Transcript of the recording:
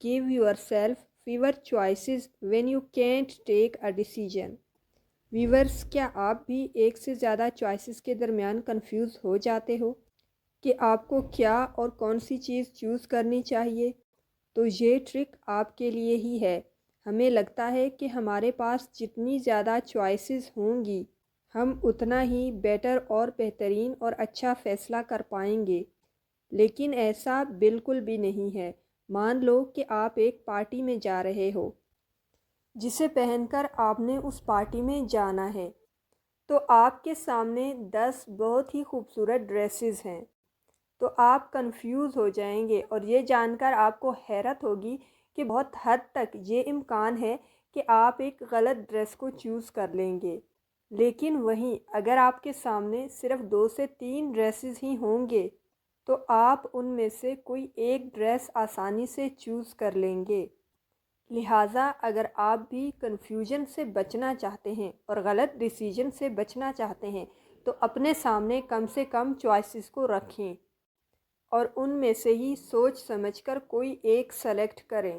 Give yourself fewer choices when you can't take a decision. Viewers, کیا آپ بھی ایک سے زیادہ چوائسیز کے درمیان کنفیوز ہو جاتے ہو کہ آپ کو کیا اور کون سی چیز چوز کرنی چاہیے؟ تو یہ ٹرک آپ کے لیے ہی ہے۔ ہمیں لگتا ہے کہ ہمارے پاس جتنی زیادہ چوائسیز ہوں گی ہم اتنا ہی بیٹر اور بہترین اور اچھا فیصلہ کر پائیں گے، لیکن ایسا بالکل بھی نہیں ہے۔ مان لو کہ آپ ایک پارٹی میں جا رہے ہو جسے پہن کر آپ نے اس پارٹی میں جانا ہے، تو آپ کے سامنے 10 بہت ہی خوبصورت ڈریسز ہیں، تو آپ کنفیوز ہو جائیں گے اور یہ جان کر آپ کو حیرت ہوگی کہ بہت حد تک یہ امکان ہے کہ آپ ایک غلط ڈریس کو چوز کر لیں گے۔ لیکن وہیں اگر آپ کے سامنے صرف 2 سے 3 ڈریسز ہی ہوں گے تو آپ ان میں سے کوئی ایک ڈریس آسانی سے چوز کر لیں گے۔ لہٰذا اگر آپ بھی کنفیوژن سے بچنا چاہتے ہیں اور غلط ڈیسیجن سے بچنا چاہتے ہیں تو اپنے سامنے کم سے کم چوائسیز کو رکھیں اور ان میں سے ہی سوچ سمجھ کر کوئی ایک سلیکٹ کریں۔